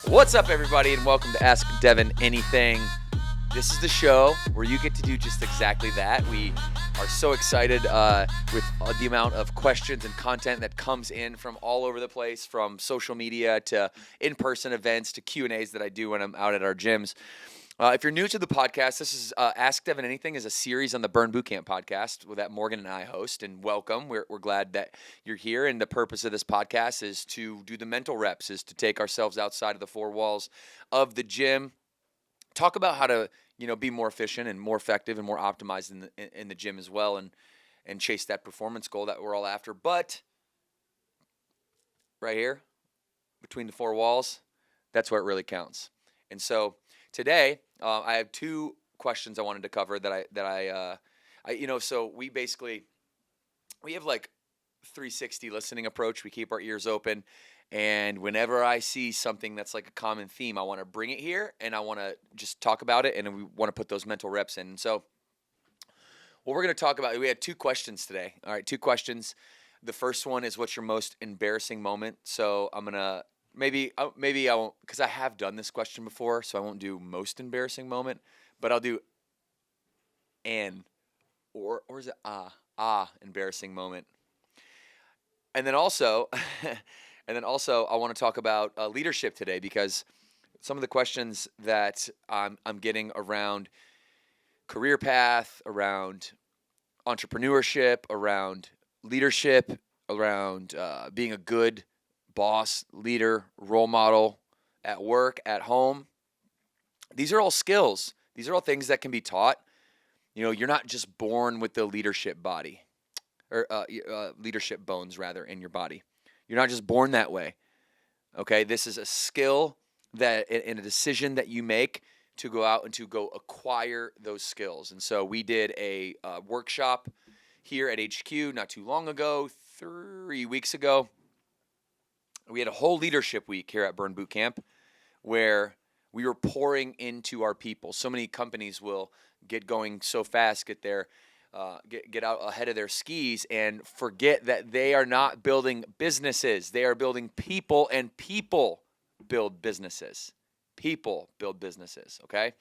What's up, everybody, and welcome to Ask Devin Anything. This is the show where you get to do just exactly that. We are so excited with the amount of questions and content that comes in from all over the place, from social media to in-person events to Q&As that I do when I'm out at our gyms. If you're new to the podcast, this is Ask Devin Anything is a series on the Burn Bootcamp podcast that Morgan and I host, and welcome. We're glad that you're here, and the purpose of this podcast is to do the mental reps, is to take ourselves outside of the four walls of the gym, talk about how to be more efficient and more effective and more optimized in the gym as well, and chase that performance goal that we're all after. But right here, between the four walls, that's where it really counts. And so today, I have two questions I wanted to cover so we have like 360 listening approach. We keep our ears open, and whenever I see something that's like a common theme, I want to bring it here and I want to just talk about it, and we want to put those mental reps in. And so what we're going to talk about, we had two questions today. All right, two questions. The first one is, what's your most embarrassing moment? So I'm going to Maybe I won't, because I have done this question before, so I won't do most embarrassing moment, but I'll do or is it embarrassing moment. And then also, I want to talk about leadership today, because some of the questions that I'm getting around career path, around entrepreneurship, around leadership, around being a good boss, leader, role model at work, at home. These are all skills. These are all things that can be taught. You're not just born with the leadership body, or leadership bones rather, in your body. You're not just born that way. Okay, this is a skill that, in a decision that you make to go out and to go acquire those skills. And so we did a workshop here at HQ not too long ago, 3 weeks ago. We had a whole leadership week here at Burn Bootcamp where we were pouring into our people. So many companies will get going so fast, get out ahead of their skis, and forget that they are not building businesses. They are building people, and people build businesses. People build businesses, okay?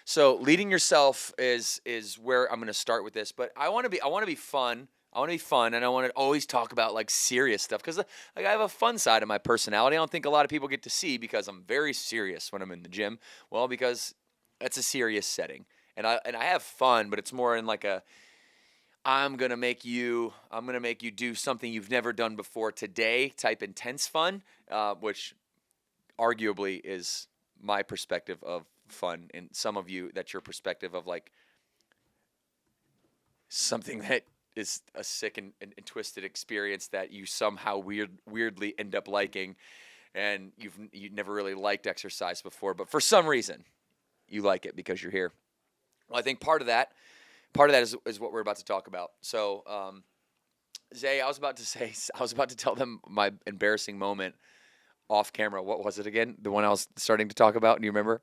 So leading yourself is where I'm going to start with this, but I want to be fun. I want to be fun, and I want to always talk about like serious stuff, because I have a fun side of my personality. I don't think a lot of people get to see, because I'm very serious when I'm in the gym. Well, because that's a serious setting, and I have fun, but it's more in like I'm gonna make you do something you've never done before today type intense fun, which arguably is my perspective of fun, and some of you, that's your perspective of like something that is a sick and twisted experience that you somehow weirdly end up liking, and you never really liked exercise before, but for some reason you like it because you're here. Well, I think part of that is what we're about to talk about. So Zay, I was about to tell them my embarrassing moment off camera. What was it again? The one I was starting to talk about, and you remember?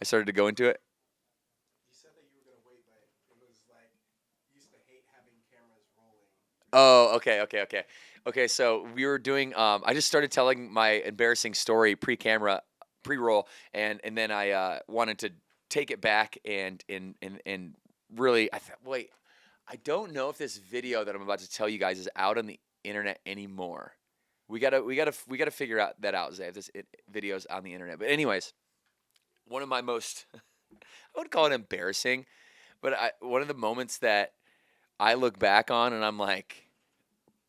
I started to go into it. Oh, okay. So we were doing. I just started telling my embarrassing story pre-roll, and then I wanted to take it back and really. I thought, wait, I don't know if this video that I'm about to tell you guys is out on the internet anymore. We gotta figure that out, Zay, if this video's on the internet. But anyways, one of my most, I would call it embarrassing, but one of the moments that I look back on and I'm like,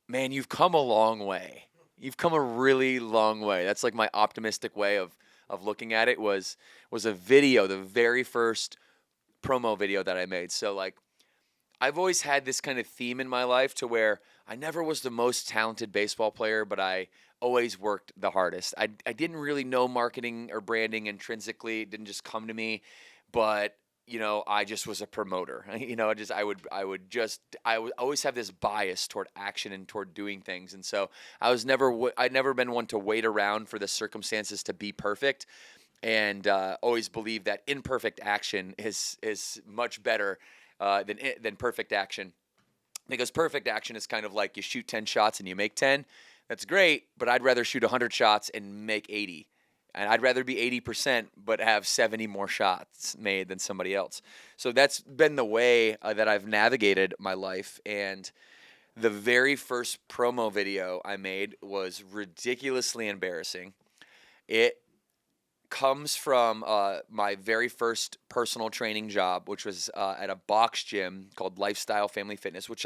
man, you've come a long way. You've come a really long way. That's like my optimistic way of looking at it, was a video, the very first promo video that I made. So like, I've always had this kind of theme in my life to where I never was the most talented baseball player, but I always worked the hardest. I didn't really know marketing or branding intrinsically. It didn't just come to me, but I just was a promoter. I would always have this bias toward action and toward doing things. And so I'd never been one to wait around for the circumstances to be perfect, and always believe that imperfect action is much better than perfect action. Because perfect action is kind of like you shoot 10 shots and you make 10. That's great, but I'd rather shoot 100 shots and make 80. And I'd rather be 80% but have 70 more shots made than somebody else. So that's been the way that I've navigated my life. And the very first promo video I made was ridiculously embarrassing. It comes from my very first personal training job, which was at a box gym called Lifestyle Family Fitness, which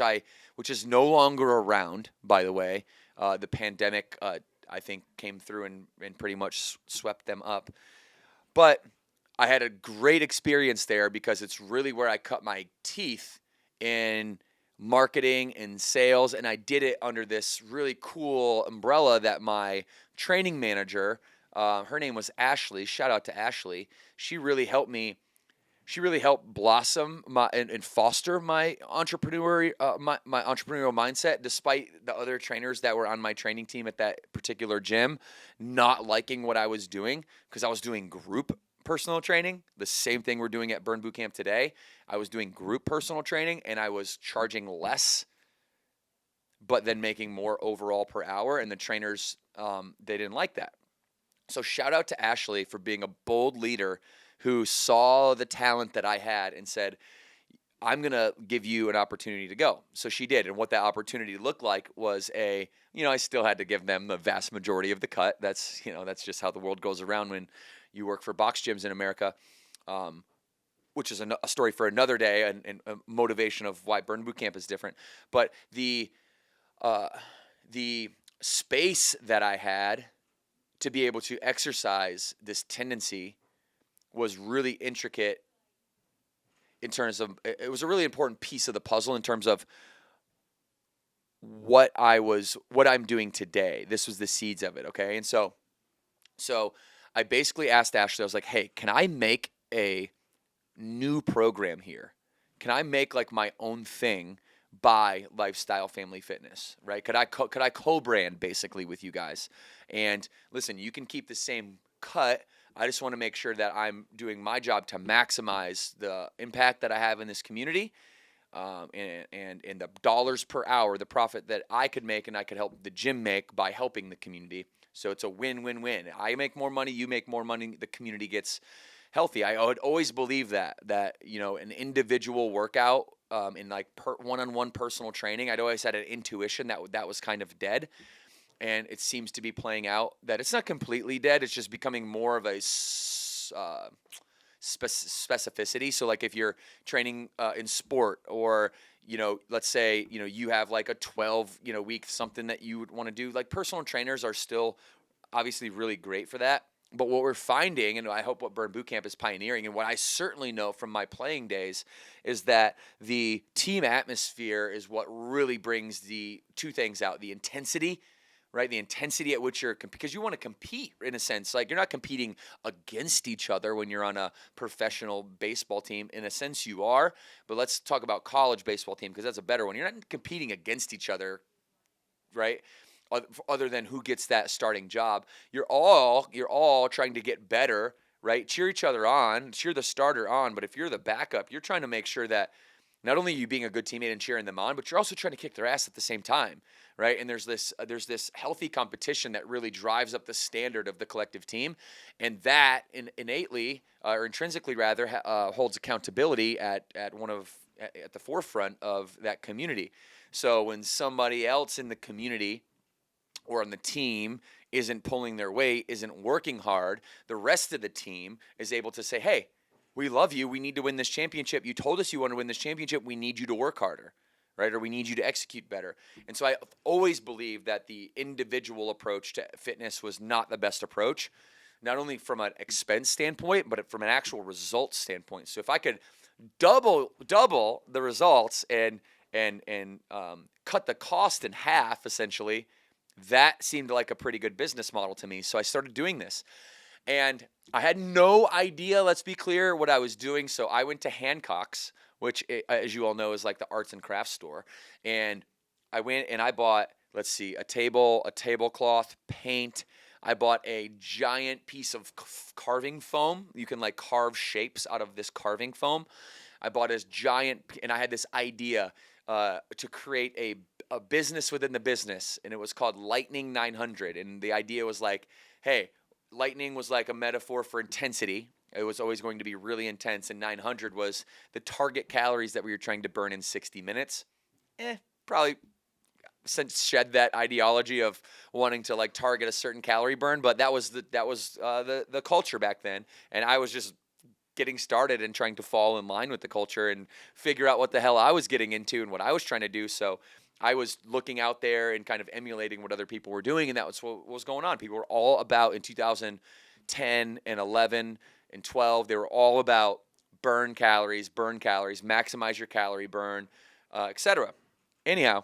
is no longer around, by the way. The pandemic, I think, came through and pretty much swept them up. But I had a great experience there because it's really where I cut my teeth in marketing and sales, and I did it under this really cool umbrella that my training manager, her name was Ashley. Shout out to Ashley. She really helped me. She really helped blossom and foster my my entrepreneurial mindset, despite the other trainers that were on my training team at that particular gym not liking what I was doing, because I was doing group personal training, the same thing we're doing at Burn Bootcamp today. I was doing group personal training, and I was charging less, but then making more overall per hour, and the trainers, they didn't like that. So shout out to Ashley for being a bold leader who saw the talent that I had and said, I'm going to give you an opportunity to go. So she did. And what that opportunity looked like was I still had to give them the vast majority of the cut. That's just how the world goes around when you work for box gyms in America, which is a story for another day, and a motivation of why Burn Bootcamp is different. But the space that I had to be able to exercise this tendency was really intricate in terms of, it was a really important piece of the puzzle in terms of what I'm doing today. This was the seeds of it, okay? And so I basically asked Ashley, I was like, hey, can I make a new program here? Can I make like my own thing by Lifestyle Family Fitness, right? Could I co-brand basically with you guys? And listen, you can keep the same cut. I just want to make sure that I'm doing my job to maximize the impact that I have in this community, and the dollars per hour, the profit that I could make and I could help the gym make by helping the community. So it's a win-win-win. I make more money, you make more money, the community gets healthy. I would always believe that an individual workout, in like one-on-one personal training, I'd always had an intuition that was kind of dead. And it seems to be playing out that it's not completely dead. It's just becoming more of a specificity. So like if you're training in sport, or let's say you have like a 12 week something that you would want to do, like personal trainers are still obviously really great for that. But what we're finding, and I hope what Burn Bootcamp is pioneering, and what I certainly know from my playing days, is that the team atmosphere is what really brings the two things out: the intensity, right? The intensity at which because you want to compete in a sense. Like, you're not competing against each other when you're on a professional baseball team. In a sense you are, but let's talk about college baseball team, because that's a better one. You're not competing against each other, right? Other than who gets that starting job. You're all trying to get better, right? Cheer each other on, cheer the starter on, but if you're the backup, you're trying to make sure that not only are you being a good teammate and cheering them on, but you're also trying to kick their ass at the same time, right? And there's this healthy competition that really drives up the standard of the collective team, and that innately or intrinsically rather holds accountability at the forefront of that community. So when somebody else in the community or on the team isn't pulling their weight, isn't working hard, the rest of the team is able to say, hey, we love you. We need to win this championship. You told us you want to win this championship. We need you to work harder, right? Or we need you to execute better. And so I've always believed that the individual approach to fitness was not the best approach, not only from an expense standpoint, but from an actual results standpoint. So if I could double the results and cut the cost in half, essentially, that seemed like a pretty good business model to me. So I started doing this. And I had no idea, let's be clear, what I was doing. So I went to Hancock's, which, as you all know, is like the arts and crafts store. And I went and I bought, let's see, a tablecloth, paint. I bought a giant piece of carving foam. You can like carve shapes out of this carving foam. I bought this giant, and I had this idea to create a business within the business, and it was called Lightning 900. And the idea was like, hey, lightning was like a metaphor for intensity. It was always going to be really intense, and 900 was the target calories that we were trying to burn in 60 minutes. Probably since shed that ideology of wanting to like target a certain calorie burn, but that was the culture back then, and I was just getting started and trying to fall in line with the culture and figure out what the hell I was getting into and what I was trying to do. So I was looking out there and kind of emulating what other people were doing, and that was what was going on. People were all about, in 2010 and 11 and 12, they were all about burn calories, maximize your calorie burn, etc. Anyhow,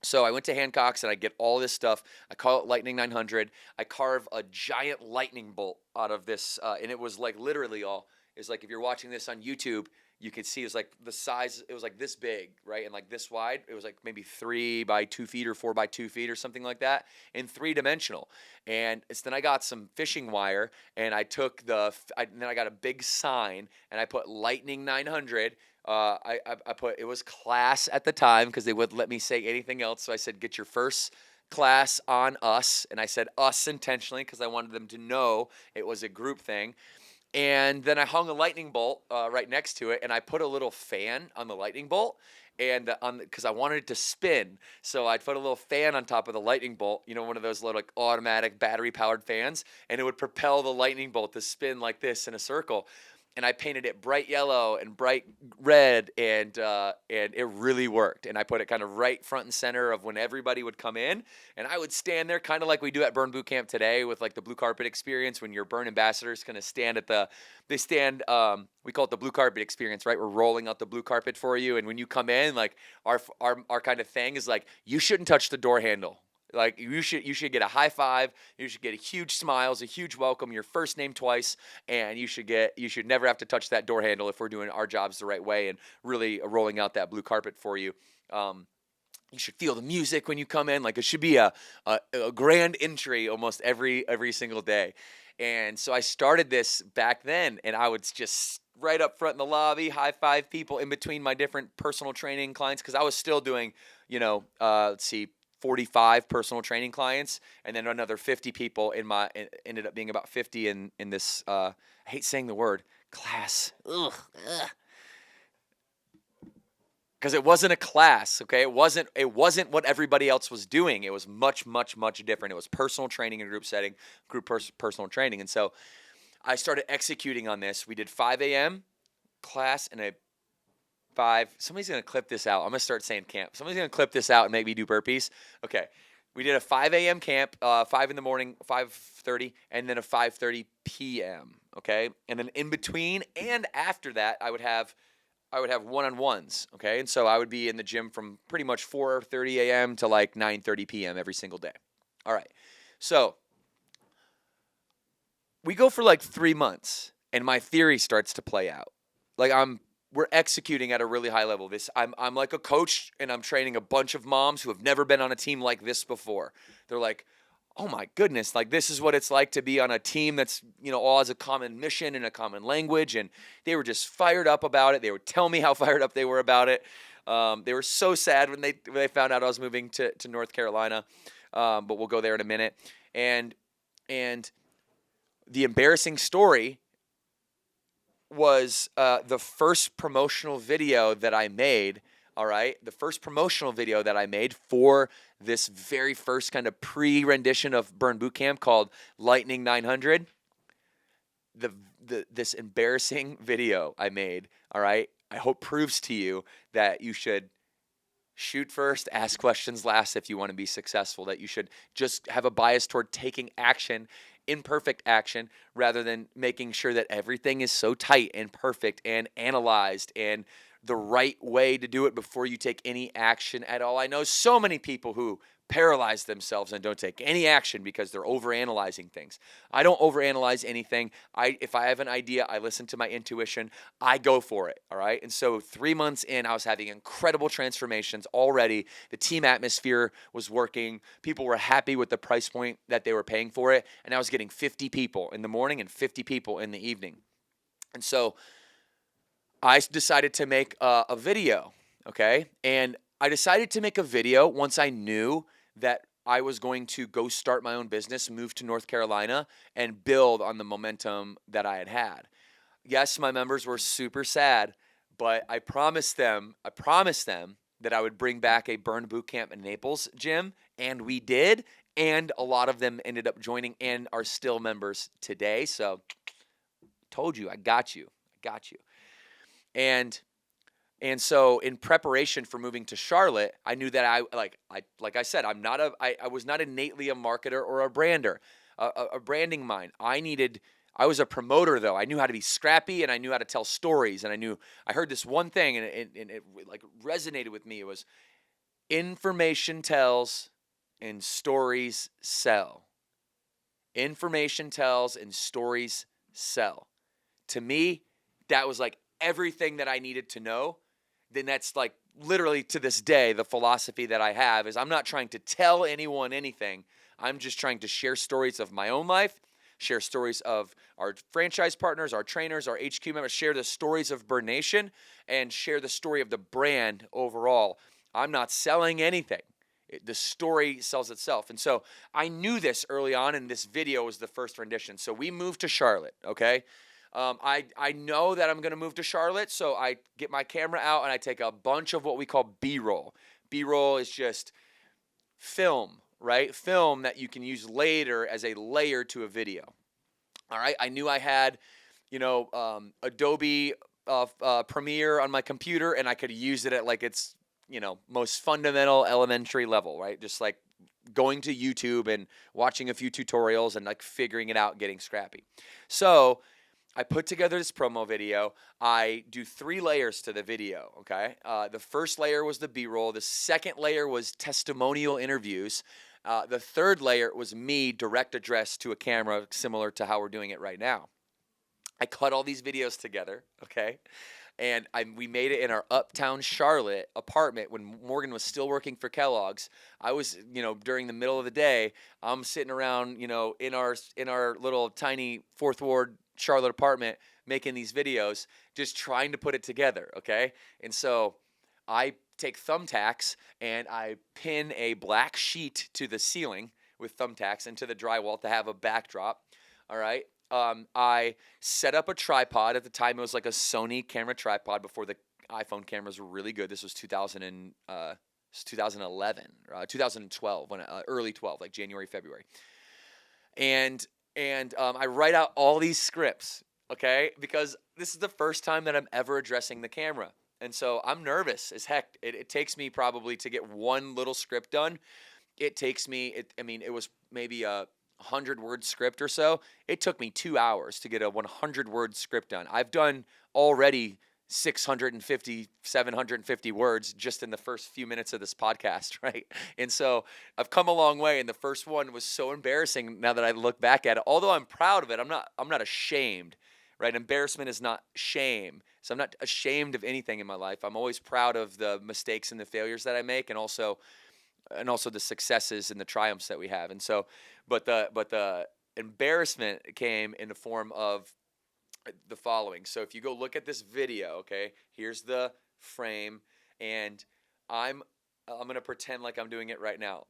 so I went to Hancock's and I get all this stuff. I call it Lightning 900. I carve a giant lightning bolt out of this, and it was like literally all. It's like if you're watching this on YouTube, you could see it was like the size. It was like this big, right, and like this wide. It was like maybe 3 by 2 feet or 4 by 2 feet or something like that, in 3-dimensional. And then I got some fishing wire, and I took then I got a big sign, and I put Lightning 900. I put, it was class at the time because they wouldn't let me say anything else. So I said, get your first class on us. And I said us intentionally because I wanted them to know it was a group thing. And then I hung a lightning bolt right next to it, and I put a little fan on the lightning bolt, and because I wanted it to spin, so I put a little fan on top of the lightning bolt. You know, one of those little like automatic battery-powered fans, and it would propel the lightning bolt to spin like this in a circle. And I painted it bright yellow and bright red, and it really worked. And I put it kind of right front and center of when everybody would come in, and I would stand there kind of like we do at Burn Boot Camp today with like the blue carpet experience. When your burn ambassadors kind of stand we call it the blue carpet experience, right? We're rolling out the blue carpet for you, and when you come in, like our kind of thing is like, you shouldn't touch the door handle. Like you should get a high five, you should get a huge smiles, a huge welcome, your first name twice, and you should never have to touch that door handle if we're doing our jobs the right way and really rolling out that blue carpet for you. You should feel the music when you come in, like it should be a grand entry almost every single day. And so I started this back then, and I would just right up front in the lobby, high five people in between my different personal training clients, because I was still doing, 45 personal training clients, and then another 50 people ended up being about 50 in this, I hate saying the word, class. Ugh. Because it wasn't a class, okay? It wasn't what everybody else was doing. It was much, much, much different. It was personal training in group setting, personal training. And so I started executing on this. We did 5 a.m. class and a 5. Somebody's going to clip this out. I'm going to start saying camp. Somebody's going to clip this out and make me do burpees. Okay. We did a 5 a.m. camp, 5 in the morning, 5:30, and then a 5:30 p.m., okay? And then in between and after that, I would have one-on-ones, okay? And so I would be in the gym from pretty much 4:30 a.m. to like 9:30 p.m. every single day. All right. So we go for like 3 months, and my theory starts to play out. Like we're executing at a really high level. I'm like a coach, and I'm training a bunch of moms who have never been on a team like this before. They're like, oh my goodness, like this is what it's like to be on a team that's, all has a common mission and a common language. And they were just fired up about it. They would tell me how fired up they were about it. They were so sad when they found out I was moving to North Carolina. But we'll go there in a minute. And the embarrassing story was the first promotional video that I made, all right? The first promotional video that I made for this very first kind of pre-rendition of Burn Boot Camp called Lightning 900. This embarrassing video I made, all right, I hope proves to you that you should shoot first, ask questions last if you want to be successful, that you should just have a bias toward taking action, imperfect action, rather than making sure that everything is so tight and perfect and analyzed and the right way to do it before you take any action at all. I know so many people who paralyze themselves and don't take any action because they're overanalyzing things. I don't overanalyze anything. If I have an idea, I listen to my intuition. I go for it, all right? And so 3 months in, I was having incredible transformations already. The team atmosphere was working. People were happy with the price point that they were paying for it. And I was getting 50 people in the morning and 50 people in the evening. And so I decided to make a video, okay? And I decided to make a video once I knew that I was going to go start my own business, move to North Carolina, and build on the momentum that I had had. Yes, my members were super sad, but I promised them that I would bring back a Burn Boot Camp in Naples gym, and we did. And a lot of them ended up joining and are still members today. So, told you, I got you. I got you. And and so in preparation for moving to Charlotte, I knew that like I said, I was not innately a marketer or a brander, a branding mind. I was a promoter though. I knew how to be scrappy and I knew how to tell stories. And I heard this one thing and it like resonated with me. It was information tells and stories sell. Information tells and stories sell. To me, that was like everything that I needed to know. Then that's like literally to this day, the philosophy that I have is I'm not trying to tell anyone anything. I'm just trying to share stories of my own life, share stories of our franchise partners, our trainers, our HQ members, share the stories of Burn Nation, and share the story of the brand overall. I'm not selling anything. The story sells itself. And so I knew this early on, and this video was the first rendition. So we moved to Charlotte, okay? I know that I'm going to move to Charlotte, so I get my camera out and I take a bunch of what we call B-roll. B-roll is just film, right? Film that you can use later as a layer to a video. All right, I knew I had, Adobe Premiere on my computer, and I could use it at like its, most fundamental elementary level, right? Just like going to YouTube and watching a few tutorials and like figuring it out, getting scrappy. So I put together this promo video. I do 3 layers to the video, okay? The first layer was the B-roll. The second layer was testimonial interviews. The third layer was me direct address to a camera, similar to how we're doing it right now. I cut all these videos together, okay? And we made it in our uptown Charlotte apartment when Morgan was still working for Kellogg's. I was, during the middle of the day, I'm sitting around, in our little tiny 4th Ward Charlotte apartment making these videos, just trying to put it together, okay? And so I take thumbtacks and I pin a black sheet to the ceiling with thumbtacks into the drywall to have a backdrop, all right? I set up a tripod. At the time, it was like a Sony camera tripod before the iPhone cameras were really good. This was 2011, 2012, early 12, like January, February. And I write out all these scripts, okay? Because this is the first time that I'm ever addressing the camera. And so I'm nervous as heck. It takes me probably to get one little script done. It takes me, it was maybe a 100-word script or so. It took me 2 hours to get a 100-word script done. I've done already 650, 750 words just in the first few minutes of this podcast, right? And so I've come a long way, and the first one was so embarrassing now that I look back at it. Although I'm proud of it, I'm not ashamed, right? Embarrassment is not shame. So I'm not ashamed of anything in my life. I'm always proud of the mistakes and the failures that I make, and also the successes and the triumphs that we have. And so, but the embarrassment came in the form of the following. So if you go look at this video, okay, here's the frame, and I'm gonna pretend like I'm doing it right now.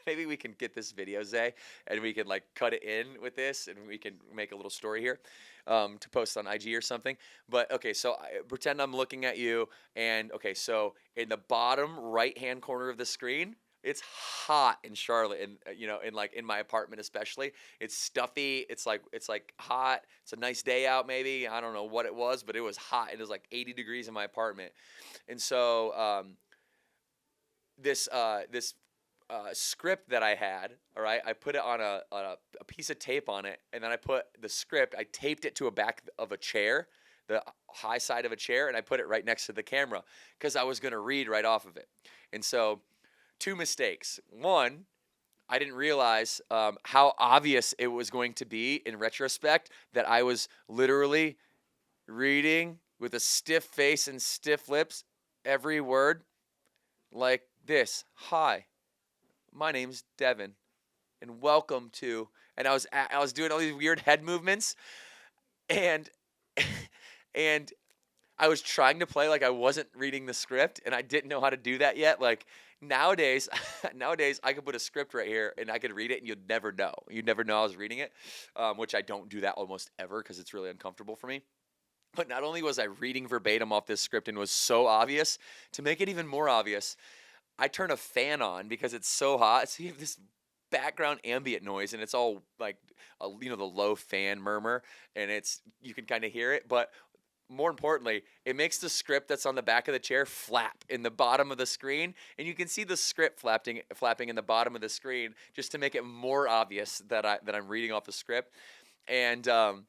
Maybe we can get this video, Zay, and we can like cut it in with this, and we can make a little story here to post on IG or something. But okay, so I pretend I'm looking at you, and okay, so in the bottom right-hand corner of the screen, it's hot in Charlotte, and in my apartment especially. It's stuffy. It's like hot. It's a nice day out, maybe. I don't know what it was, but it was hot. It was like 80 degrees in my apartment, and so this script that I had, all right, I put it on a piece of tape on it, and then I put the script. I taped it to a back of a chair, the high side of a chair, and I put it right next to the camera because I was going to read right off of it, and so. 2 mistakes. One, I didn't realize how obvious it was going to be in retrospect that I was literally reading with a stiff face and stiff lips every word like this. Hi, my name's Devin, and welcome to. And I was doing all these weird head movements, and I was trying to play like I wasn't reading the script, and I didn't know how to do that yet. Like, nowadays, nowadays I could put a script right here and I could read it and you'd never know. You'd never know I was reading it, which I don't do that almost ever because it's really uncomfortable for me. But not only was I reading verbatim off this script and was so obvious, to make it even more obvious, I turn a fan on because it's so hot. So you have this background ambient noise and it's all like, the low fan murmur, and you can kind of hear it. But more importantly, it makes the script that's on the back of the chair flap in the bottom of the screen, and you can see the script flapping in the bottom of the screen just to make it more obvious that I'm reading off the script. And I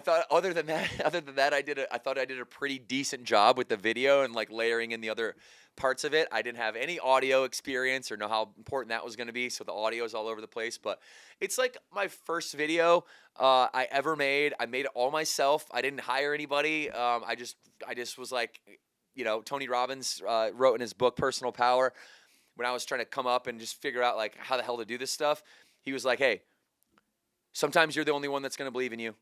thought other than that, I thought I did a pretty decent job with the video and like layering in the other parts of it. I didn't have any audio experience or know how important that was going to be, so the audio is all over the place. But it's like my first video I ever made. I made it all myself. I didn't hire anybody. I just was like, Tony Robbins wrote in his book Personal Power, when I was trying to come up and just figure out like how the hell to do this stuff. He was like, hey, sometimes you're the only one that's going to believe in you.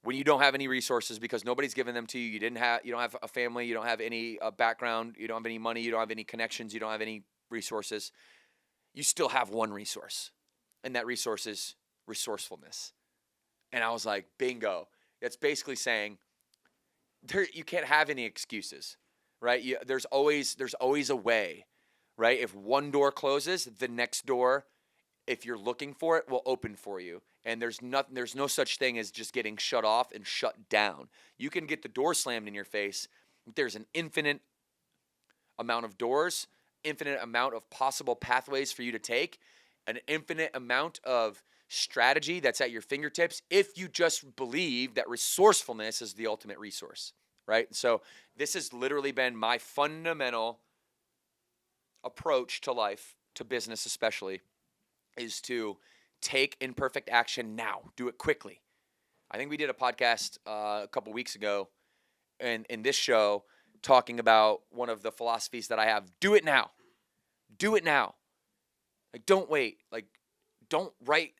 When you don't have any resources because nobody's given them to you, you don't have a family, you don't have any background, you don't have any money, you don't have any connections, you don't have any resources, you still have one resource, and that resource is resourcefulness. And I was like, bingo. That's basically saying you can't have any excuses, right? There's always a way, right? If one door closes, the next door, if you're looking for it, will open for you. And there's no such thing as just getting shut off and shut down. You can get the door slammed in your face. There's an infinite amount of doors, infinite amount of possible pathways for you to take, an infinite amount of strategy that's at your fingertips if you just believe that resourcefulness is the ultimate resource, right? So this has literally been my fundamental approach to life, to business especially, is to take imperfect action now. Do it quickly. I think we did a podcast a couple weeks ago in this show talking about one of the philosophies that I have. Do it now. Do it now. Like, don't wait. Like, don't write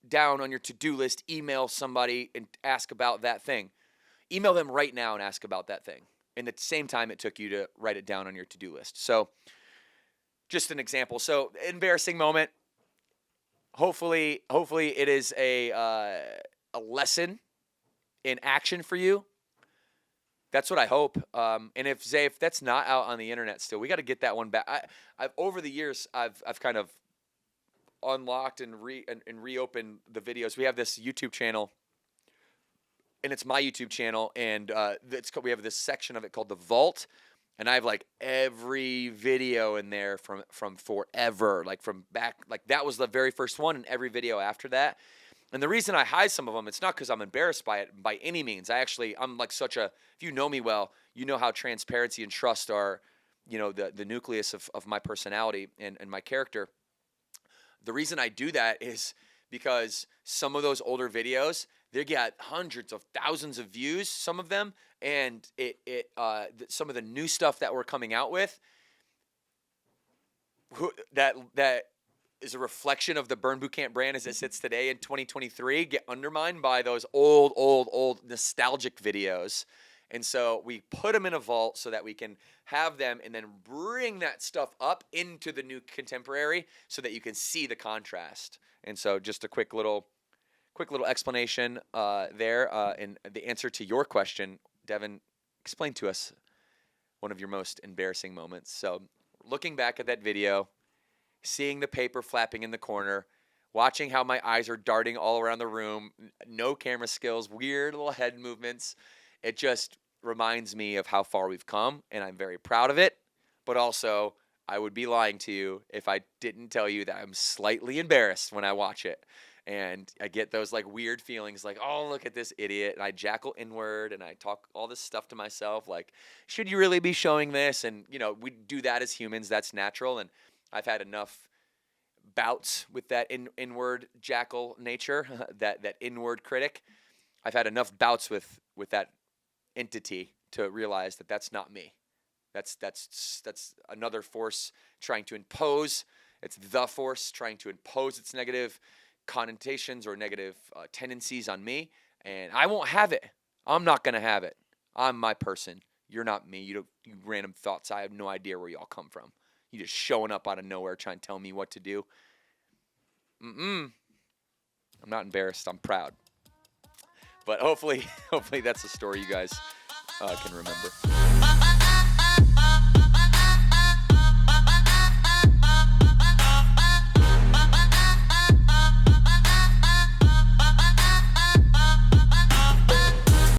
down on your to-do list, email somebody and ask about that thing. Email them right now and ask about that thing. And at the same time it took you to write it down on your to-do list. So just an example. So embarrassing moment. Hopefully it is a lesson in action for you. That's what I hope. And if that's not out on the internet still, we got to get that one back. I've over the years I've kind of unlocked and reopened the videos. We have this YouTube channel, and it's my YouTube channel, and we have this section of it called the Vault. And I have like every video in there from forever, like from back, like that was the very first one, and every video after that. And the reason I hide some of them, it's not because I'm embarrassed by it by any means. I'm like if you know me well, you know how transparency and trust are, the nucleus of my personality and my character. The reason I do that is because some of those older videos, they get hundreds of thousands of views, some of them, and some of the new stuff that we're coming out with, that is a reflection of the Burn Bootcamp brand as it sits today in 2023, get undermined by those old nostalgic videos. And so we put them in a vault so that we can have them and then bring that stuff up into the new contemporary so that you can see the contrast. And so just a quick little explanation there. And the answer to your question, Devin, explain to us one of your most embarrassing moments. So looking back at that video, seeing the paper flapping in the corner, watching how my eyes are darting all around the room, no camera skills, weird little head movements. It just reminds me of how far we've come, and I'm very proud of it. But also, I would be lying to you if I didn't tell you that I'm slightly embarrassed when I watch it. And I get those like weird feelings like, oh, look at this idiot. And I jackal inward and I talk all this stuff to myself like, should you really be showing this? And, we do that as humans. That's natural. And I've had enough bouts with that inward jackal nature, that inward critic. I've had enough bouts with that entity to realize that that's not me. That's another force trying to impose. It's the force trying to impose its negative connotations or negative tendencies on me, and I won't have it. I'm not going to have it. I'm my person. You're not me. You random thoughts. I have no idea where y'all come from. You just showing up out of nowhere trying to tell me what to do. I'm not embarrassed. I'm proud. But hopefully that's a story you guys can remember.